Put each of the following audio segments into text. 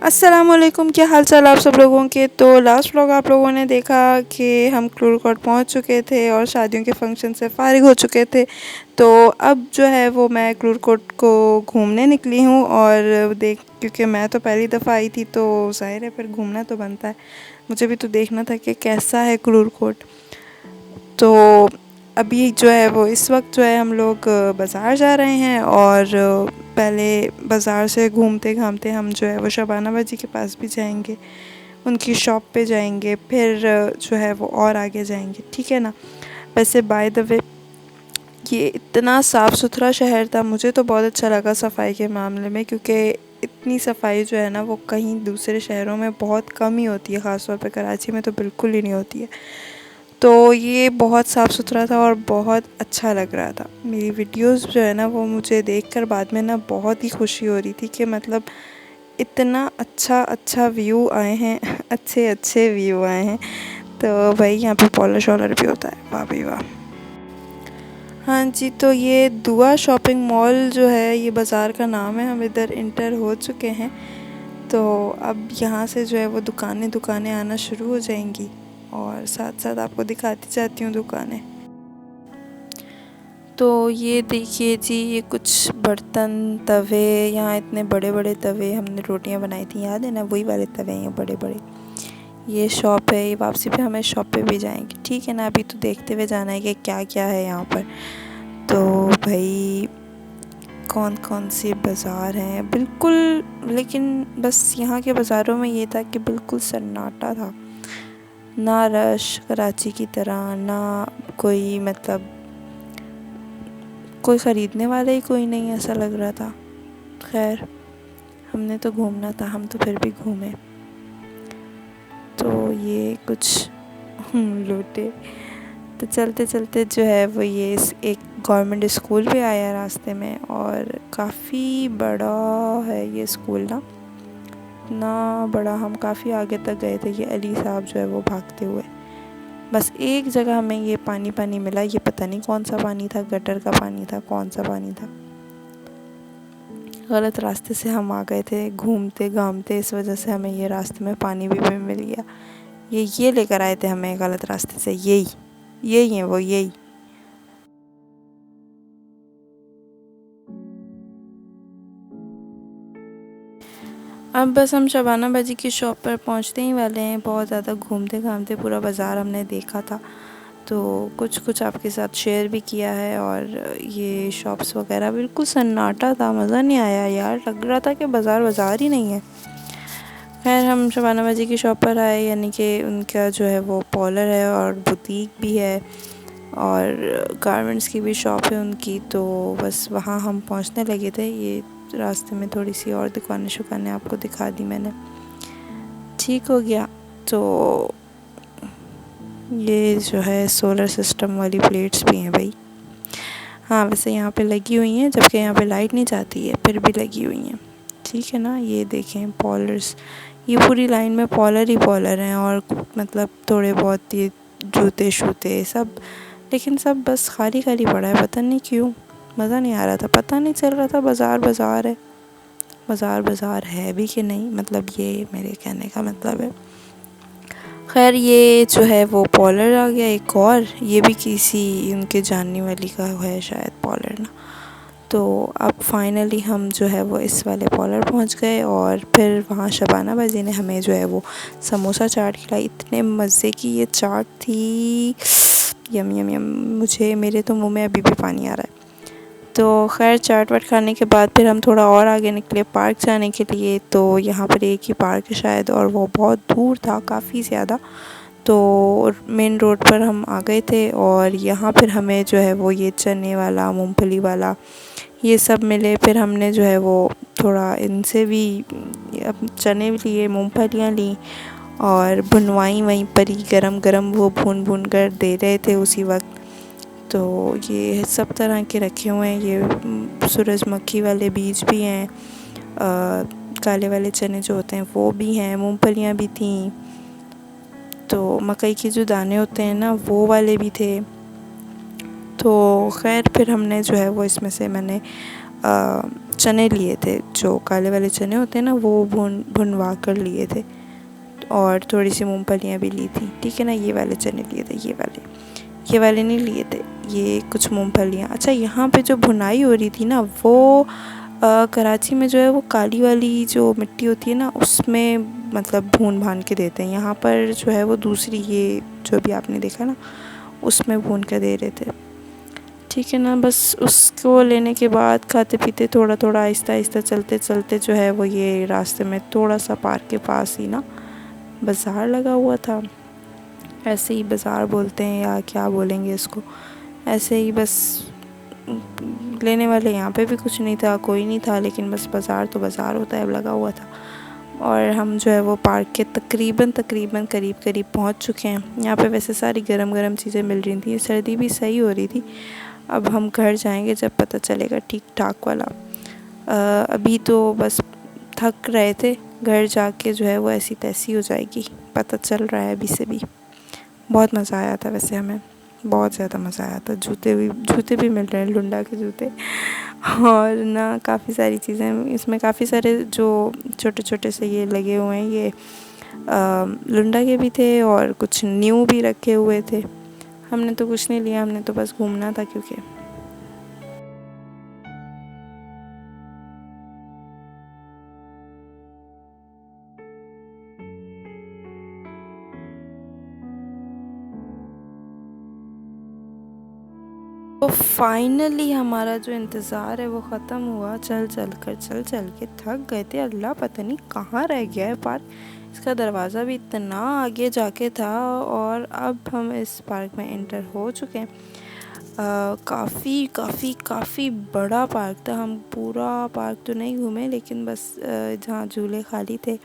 अस्सलामुअलैकुम, क्या हाल चाल आप सब लोगों के। तो लास्ट व्लॉग आप लोगों ने देखा कि हम क्रूर कोट पहुंच चुके थे और शादियों के फंक्शन से फ़ारिग हो चुके थे। तो अब जो है वो मैं क्रूर कोट को घूमने निकली हूं और देख, क्योंकि मैं तो पहली दफ़ा आई थी तो ज़ाहिर है फिर घूमना तो बनता है। मुझे भी तो देखना था कि कैसा है क्रूर कोट। तो अभी जो है वो इस वक्त जो है हम लोग बाज़ार जा रहे हैं और पहले बाज़ार से घूमते घामते हम जो है वो शबाना बाजी के पास भी जाएंगे, उनकी शॉप पे जाएंगे, फिर जो है वो और आगे जाएंगे, ठीक है ना। वैसे बाय द वे ये इतना साफ़ सुथरा शहर था, मुझे तो बहुत अच्छा लगा सफाई के मामले में, क्योंकि इतनी सफाई जो है ना वो कहीं दूसरे शहरों में बहुत कम ही होती है, ख़ास तौर पे कराची में तो बिल्कुल ही नहीं होती है। तो ये बहुत साफ़ सुथरा था और बहुत अच्छा लग रहा था। मेरी वीडियोस जो है ना वो मुझे देखकर बाद में ना बहुत ही खुशी हो रही थी कि मतलब इतना अच्छा अच्छा व्यू आए हैं अच्छे अच्छे व्यू आए हैं। तो भाई यहाँ पे पॉलिश वॉलर भी होता है, वाह भाई वाह। हाँ जी, तो ये दुआ शॉपिंग मॉल जो है ये बाज़ार का नाम है। हम इधर इंटर हो चुके हैं, तो अब यहाँ से जो है वो दुकानें दुकानें आना शुरू हो जाएंगी और साथ साथ आपको दिखाती जाती हूँ दुकानें। तो ये देखिए जी, ये कुछ बर्तन तवे, यहाँ इतने बड़े बड़े तवे हमने रोटियां बनाई थी, याद है ना, वही वाले तवे हैं ये बड़े बड़े। ये शॉप है, ये वापसी पे हमें शॉप पे भी जाएंगे, ठीक है ना। अभी तो देखते हुए जाना है कि क्या क्या है यहाँ पर। तो भाई कौन कौन से बाज़ार हैं बिल्कुल, लेकिन बस यहाँ के बाज़ारों में ये था कि बिल्कुल सन्नाटा था, ना रश कराची की तरह, ना कोई मतलब कोई ख़रीदने वाला ही कोई नहीं, ऐसा लग रहा था। खैर हमने तो घूमना था, हम तो फिर भी घूमे। तो ये कुछ लूटे। तो चलते चलते जो है वो ये एक गवर्नमेंट स्कूल भी आया रास्ते में, और काफ़ी बड़ा है ये स्कूल ना बड़ा। हम काफ़ी आगे तक गए थे, ये अली साहब जो है वो भागते हुए। बस एक जगह हमें ये पानी पानी मिला, ये पता नहीं कौन सा पानी था, गटर का पानी था, कौन सा पानी था। गलत रास्ते से हम आ गए थे घूमते घामते, इस वजह से हमें ये रास्ते में पानी भी मिल गया। ये लेकर आए थे हमें गलत रास्ते से, यही है वो, यही। अब बस हम शबाना बाजी की शॉप पर पहुंचते ही वाले हैं। बहुत ज़्यादा घूमते घामते पूरा बाज़ार हमने देखा था, तो कुछ कुछ आपके साथ शेयर भी किया है। और ये शॉप्स वगैरह बिल्कुल सन्नाटा था, मज़ा नहीं आया यार, लग रहा था कि बाज़ार बाज़ार ही नहीं है। खैर हम शबाना बाजी की शॉप पर आए, यानी कि उनका जो है वो पार्लर है और बुटीक भी है और गारमेंट्स की भी शॉप है उनकी। तो बस वहाँ हम पहुँचने लगे थे। ये रास्ते में थोड़ी सी और दुकानें शुकानें आपको दिखा दी मैंने, ठीक हो गया। तो ये जो है सोलर सिस्टम वाली प्लेट्स भी हैं भाई। हाँ वैसे यहाँ पे लगी हुई हैं, जबकि यहाँ पे लाइट नहीं जाती है, फिर भी लगी हुई हैं, ठीक है ना। ये देखें पॉलर्स, ये पूरी लाइन में पॉलर ही पॉलर हैं, और मतलब थोड़े बहुत ये जूते शूते सब, लेकिन सब बस खाली खाली पड़ा है, पता नहीं क्यों। मज़ा नहीं आ रहा था, पता नहीं चल रहा था बाज़ार बाज़ार है, बाज़ार बाज़ार है भी कि नहीं, मतलब ये मेरे कहने का मतलब है। खैर ये जो है वो पॉलर आ गया एक और, ये भी किसी उनके जानने वाली का है शायद पॉलर ना। तो अब फाइनली हम जो है वो इस वाले पॉलर पहुंच गए, और फिर वहाँ शबाना बाजी ने हमें जो है वो समोसा चाट खिलाई। इतने मज़े की ये चाट थी, यम यम यम, मुझे मेरे तो मुंह में अभी भी पानी आ रहा है। तो खैर चाट वाट खाने के बाद फिर हम थोड़ा और आगे निकले पार्क जाने के लिए। तो यहाँ पर एक ही पार्क है शायद, और वो बहुत दूर था काफ़ी ज़्यादा। तो मेन रोड पर हम आ गए थे, और यहाँ फिर हमें जो है वो ये चने वाला मूंगफली वाला ये सब मिले। फिर हमने जो है वो थोड़ा इनसे भी अब चने भी लिए, मूंगफलियाँ ली और भुनवाई वहीं पर ही, गरम गरम वो भून भून कर दे रहे थे उसी वक्त। तो ये सब तरह के रखे हुए हैं, ये सूरजमुखी वाले बीज भी हैं, काले वाले चने जो होते हैं वो भी हैं, मूंगफलियाँ भी थीं, तो मकई के जो दाने होते हैं ना वो वाले भी थे। तो खैर फिर हमने जो है वो इसमें से मैंने चने लिए थे, जो काले वाले चने होते हैं ना, वो भुनवा कर लिए थे, और थोड़ी सी मूंगफलियाँ भी ली थी। ठीक है ना, ये वाले चने लिए थे, ये वाले नहीं लिए थे, ये कुछ मूंगफलियाँ। अच्छा, यहाँ पे जो भुनाई हो रही थी ना, वो कराची में जो है वो काली वाली जो मिट्टी होती है ना, उसमें मतलब भून भान के देते हैं। यहाँ पर जो है वो दूसरी, ये जो भी आपने देखा ना, उसमें भून के दे रहे थे। ठीक है ना, बस उसको लेने के बाद खाते पीते थोड़ा थोड़ा आहिस्ता आहिस्ता चलते चलते जो है वो ये रास्ते में थोड़ा सा पार्क के पास ही ना बाज़ार लगा हुआ था। ऐसे ही बाज़ार बोलते हैं या क्या बोलेंगे इसको, ऐसे ही बस लेने वाले यहाँ पे भी कुछ नहीं था, कोई नहीं था, लेकिन बस बाज़ार तो बाज़ार होता है, लगा हुआ था। और हम जो है वो पार्क के तकरीबन करीब पहुँच चुके हैं। यहाँ पे वैसे सारी गरम गरम चीज़ें मिल रही थी, सर्दी भी सही हो रही थी। अब हम घर जाएंगे जब पता चलेगा ठीक ठाक वाला। अभी तो बस थक रहे थे, घर जाके जो है वो ऐसी तैसी हो जाएगी, पता चल रहा है अभी से भी। बहुत मज़ा आया था वैसे, हमें बहुत ज़्यादा मज़ा आया था। जूते भी मिल रहे हैं, लुंडा के जूते, और ना काफ़ी सारी चीज़ें इसमें, काफ़ी सारे जो छोटे छोटे से ये लगे हुए हैं, ये लुंडा के भी थे और कुछ न्यू भी रखे हुए थे। हमने तो कुछ नहीं लिया, हमने तो बस घूमना था क्योंकि तो फाइनली हमारा जो इंतज़ार है वो ख़त्म हुआ। चल चल के थक गए थे। अल्लाह पता नहीं कहाँ रह गया है पार्क, इसका दरवाज़ा भी इतना आगे जाके था, और अब हम इस पार्क में एंटर हो चुके हैं। काफ़ी बड़ा पार्क था। हम पूरा पार्क तो नहीं घूमे, लेकिन बस जहाँ झूले खाली थे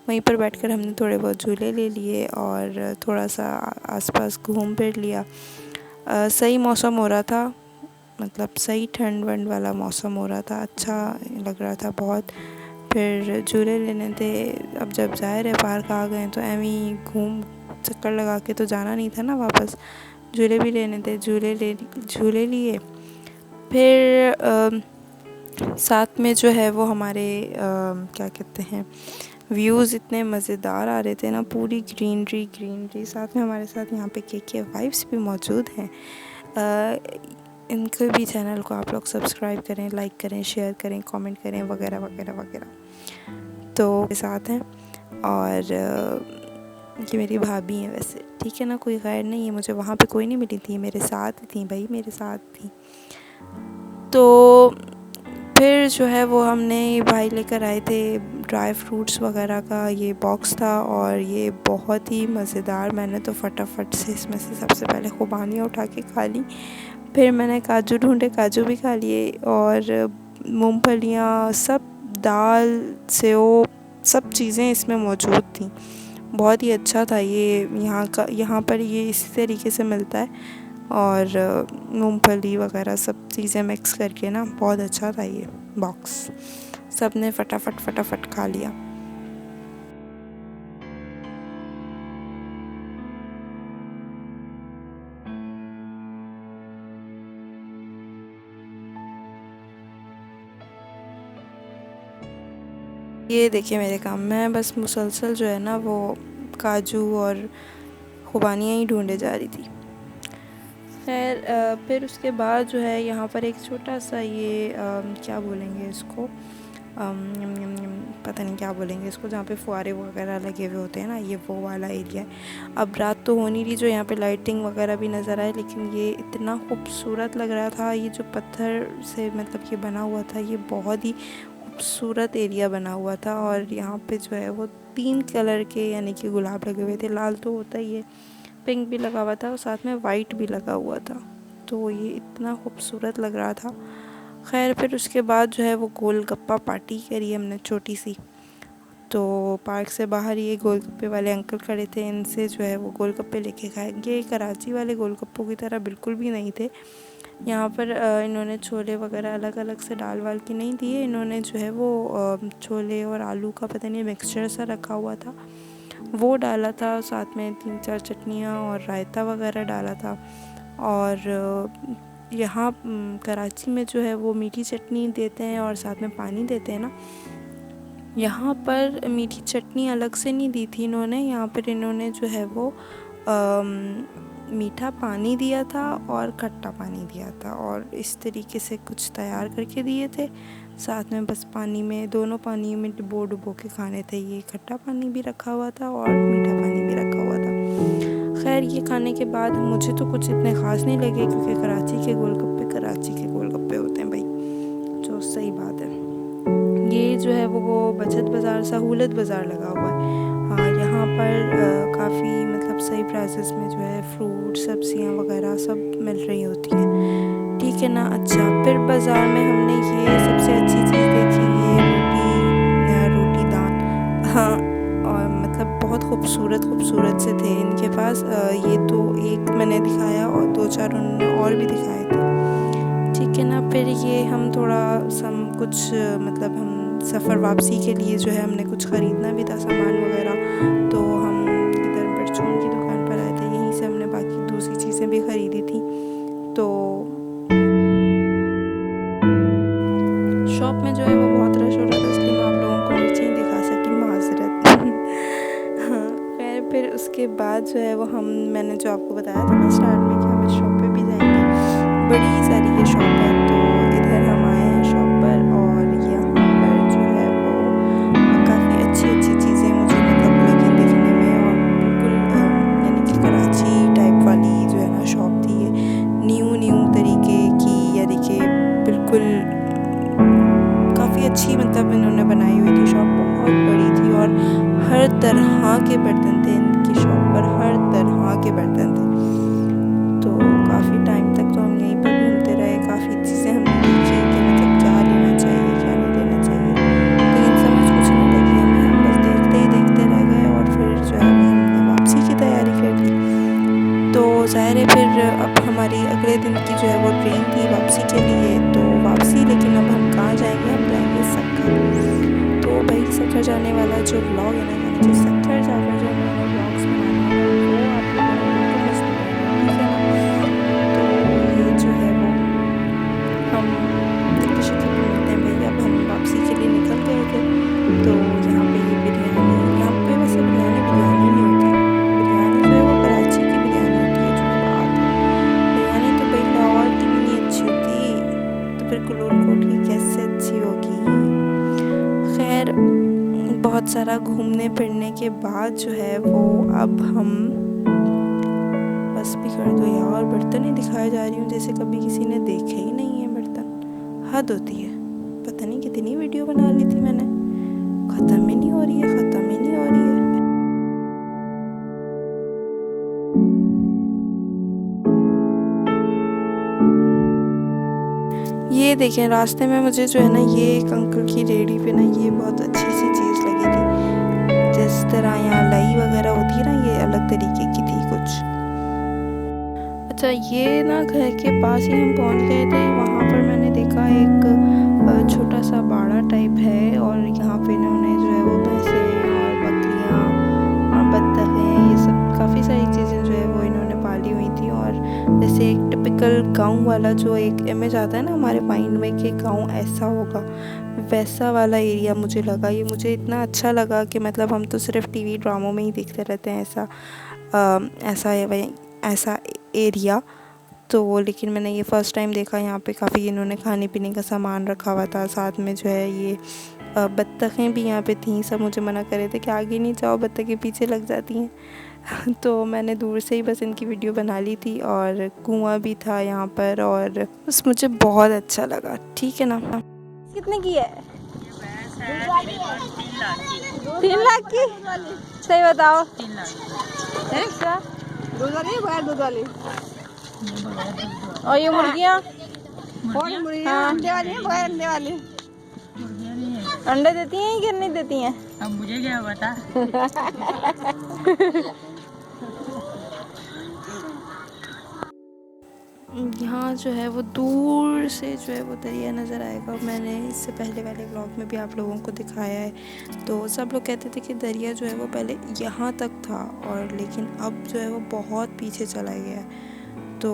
वहीं पर बैठकर हमने थोड़े बहुत झूले ले लिए और थोड़ा सा आसपास घूम फिर लिया। सही मौसम हो रहा था, मतलब सही ठंड वंड वाला मौसम हो रहा था, अच्छा लग रहा था बहुत। फिर झूले लेने थे। अब जब ज़ाहिर है पार्क आ गए तो एवं घूम चक्कर लगा के तो जाना नहीं था ना वापस, झूले भी लेने थे, झूले लिए। फिर साथ में जो है वो हमारे क्या कहते हैं, व्यूज़ इतने मज़ेदार आ रहे थे ना, पूरी ग्रीनरी। साथ में हमारे साथ यहाँ पे के वाइब्स भी मौजूद हैं। इनके भी चैनल को आप लोग सब्सक्राइब करें, लाइक करें, शेयर करें, कमेंट करें, वगैरह वगैरह वगैरह। तो के साथ हैं, और ये मेरी भाभी हैं वैसे। ठीक है ना, कोई गैर नहीं है, मुझे वहाँ पे कोई नहीं मिली थी, मेरे साथ थी भाई, मेरे साथ थी। तो फिर जो है वो हमने भाई लेकर आए थे ड्राई फ्रूट्स वगैरह का ये बॉक्स था, और ये बहुत ही मज़ेदार। मैंने तो फटाफट से इसमें से सबसे पहले खुबानियाँ उठा के खा ली। फिर मैंने काजू ढूंढे, काजू भी खा लिए, और मूंगफलियाँ, सब दाल, सेव, सब चीज़ें इसमें मौजूद थी। बहुत ही अच्छा था ये। यहाँ पर ये इसी तरीके से मिलता है, और मूंगफली वगैरह सब चीज़ें मिक्स करके ना, बहुत अच्छा था ये बॉक्स। सब ने फटाफट खा लिया। ये देखिए मेरे काम में बस मुसलसल जो है ना वो काजू और खुबानियाँ ही ढूंढे जा रही थी। खैर फिर उसके बाद जो है यहाँ पर एक छोटा सा ये क्या बोलेंगे इसको, पता नहीं क्या बोलेंगे इसको, जहाँ पे फुहारे वगैरह लगे हुए होते हैं ना, ये वो वाला एरिया है। अब रात तो हो नहीं रही जो यहाँ पे लाइटिंग वगैरह भी नज़र आए, लेकिन ये इतना खूबसूरत लग रहा था। ये जो पत्थर से मतलब ये बना हुआ था, ये बहुत ही खूबसूरत एरिया बना हुआ था। और यहाँ पे जो है वो 3 कलर के यानी कि गुलाब लगे हुए थे, लाल तो होता ही है, पिंक भी लगा हुआ था और साथ में वाइट भी लगा हुआ था। तो ये इतना खूबसूरत लग रहा था। खैर फिर उसके बाद जो है वो गोलगप्पा पार्टी करी हमने छोटी सी। तो पार्क से बाहर ये गोलगप्पे वाले अंकल खड़े थे, इनसे जो है वो गोलगप्पे लेके खाएंगे। कराची वाले गोलगप्पों की तरह बिल्कुल भी नहीं थे। यहाँ पर इन्होंने छोले वगैरह अलग अलग से डाल वाल के नहीं दिए, इन्होंने जो है वो छोले और आलू का पता नहीं मिक्सचर सा रखा हुआ था, वो डाला था। साथ में 3-4 चटनियाँ और रायता वगैरह डाला था। और यहाँ कराची में जो है वो मीठी चटनी देते हैं और साथ में पानी देते हैं ना। यहाँ पर मीठी चटनी अलग से नहीं दी थी इन्होंने, यहाँ पर इन्होंने जो है वो मीठा पानी दिया था और खट्टा पानी दिया था और इस तरीके से कुछ तैयार करके दिए थे। साथ में बस पानी में, दोनों पानी में डुबो के खाने थे। ये खट्टा पानी भी रखा हुआ था और मीठा पानी भी रखा हुआ था। खैर ये खाने के बाद मुझे तो कुछ इतने ख़ास नहीं लगे, क्योंकि कराची के गोलगप्पे होते हैं भाई, जो सही बात है। ये जो है वो बचत बाज़ार, सहूलत बाज़ार लगा हुआ है। हाँ, यहाँ पर काफ़ी मतलब सही प्राइसेस में जो है फ्रूट, सब्जियाँ वगैरह सब मिल रही होती हैं, ठीक है ना। अच्छा, फिर बाज़ार में हमने ये सबसे अच्छी चीज़ देखी, ये रोटी दान। हाँ, और मतलब बहुत खूबसूरत से थे इनके पास। ये तो एक मैंने दिखाया और 2-4 उन्होंने और भी दिखाए थे, ठीक है ना। फिर ये हम थोड़ा कुछ मतलब हम सफ़र वापसी के लिए जो है हमने कुछ ख़रीदना भी था, सामान वगैरह, तो हम इधर परचून की दुकान पर आए थे, यहीं से हमने बाकी दूसरी चीज़ें भी ख़रीदी थी। तो शॉप में जो है वो बहुत रश हो रहा था, इसलिए मैं आप लोगों को नीचे ही दिखा सकी, माज़रत। हाँ, फिर उसके बाद जो है वो मैंने जो आपको बताया था ना स्टार्ट में कि हम इस शॉप पे भी जाएंगे, बड़ी सारी ये शॉप है। तो इधर हम आए हैं शॉप पर और यहाँ पर जो है वो काफ़ी अच्छी चीज़ें मुझे मतलब लगी देखने में, और बिल्कुल यानी कि कराची टाइप वाली जो है ना शॉप थी ये, न्यू तरीके की, यानी कि बिल्कुल काफ़ी अच्छी मतलब इन्होंने बनाई हुई थी। शॉप बहुत बड़ी थी और हर तरह के बर्तन थे इनकी शॉप पर, हर तरह के बर्तन थे। तो काफ़ी टाइम तक तो हम यहीं पर घूमते रहे, काफ़ी चीज़ें हमने देखी कि मतलब क्या लेना चाहिए, क्या नहीं लेना चाहिए, लेकिन समझ कुछ नहीं लगी हमें। हम बस देखते रह गए और फिर जो है हमने वापसी की तैयारी कर ली। तो ज़ाहिर है फिर अब हमारी अगले दिन की जो है वो ट्रेन थी वापसी के लिए, तो वापसी, लेकिन अब हम कहाँ जाएंगे, हम जाएंगे सक्खर। तो भाई सक्खर जाने वाला जो व्लॉग है ना, यानी कि सक्खर जाकर जो हमारा व्लॉग्स बनाने हैं वो आप लोगों ने बिल्कुल मिस नहीं करना, ठीक है ना। तो ये जो है वो हम दिल्ली शक्ल में मिलते हैं भाई। अब हम वापसी के लिए निकल गए थे, तो यहाँ पे ये बिरयानी, यहाँ पे वैसे बिरयानी नहीं होती, बिरयानी जो है वो कराची की बिरयानी होती है, जो बात है। बिरयानी तो भाई लाहौर की भी नहीं अच्छी होती, तो फिर कुलोरकोट की कैसे अच्छी होगी। खैर, बहुत सारा घूमने फिरने के बाद जो है वो अब हम, बस भी कर दो यार, बर्तन ही दिखाए जा रही हूँ जैसे कभी किसी ने देखे ही नहीं है बर्तन, हद होती है। पता नहीं कितनी वीडियो बना ली थी मैंने, ख़त्म ही नहीं हो रही है। ये देखें, रास्ते में मुझे जो है ना ये एक अंकल की रेहड़ी पे ना ये बहुत अच्छी सी चीज़ लगी थी, जिस तरह यहाँ लाई वगैरह होती है ना, ये अलग तरीके की थी कुछ। अच्छा, ये ना घर के पास ही हम पहुँच गए थे। वहाँ पर मैंने देखा एक छोटा सा बाड़ा टाइप है, और यहाँ पे इन्होंने जो है वो भैंसें और बकरियाँ और बत्तखें, ये सब काफ़ी सारी चीज़ें जो है वो इन्होंने पाली हुई थी। और जैसे एक टिपिकल गांव वाला जो एक इमेज आता है ना हमारे माइंड में कि गांव ऐसा होगा, वैसा वाला एरिया मुझे लगा। ये मुझे इतना अच्छा लगा कि मतलब हम तो सिर्फ टीवी ड्रामों में ही देखते रहते हैं ऐसा एरिया, तो लेकिन मैंने ये फ़र्स्ट टाइम देखा। यहाँ पे काफ़ी इन्होंने खाने पीने का सामान रखा हुआ था, साथ में जो है ये बत्तखें भी यहाँ पे थीं। सब मुझे मना कर रहे थे कि आगे नहीं जाओ, बत्तखें पीछे लग जाती हैं। तो मैंने दूर से ही बस इनकी वीडियो बना ली थी, और कुआं भी था यहाँ पर, और बस मुझे बहुत अच्छा लगा, ठीक है ना। कितने की है? 3 लाख की। सही बताओ। 3 लाख। दूध वाली, बगैर दूध वाली। और ये मुर्गियाँ? हाँ, अंडे वाली हैं, बगैर अंडे वाली। अंडे देती हैं कि नहीं देती हैं? अब मुझे क्या पता। यहाँ जो है वो दूर से जो है वो दरिया नज़र आएगा। मैंने इससे पहले वाले व्लॉग में भी आप लोगों को दिखाया है। तो सब लोग कहते थे कि दरिया जो है वो पहले यहाँ तक था, और लेकिन अब जो है वो बहुत पीछे चला गया है। तो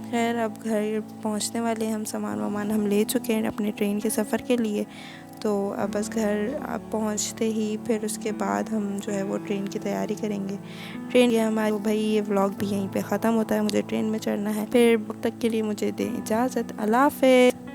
खैर अब घर पहुंचने वाले हैं हम। सामान वामान हम ले चुके हैं अपने ट्रेन के सफ़र के लिए। तो अब बस घर अब पहुंचते ही फिर उसके बाद हम जो है वो ट्रेन की तैयारी करेंगे। ट्रेन ये हमारे भाई ये व्लॉग भी यहीं पे ख़त्म होता है। मुझे ट्रेन में चढ़ना है। फिर वक्त तक के लिए मुझे दें इजाज़त। अल्लाह हाफ़िज़।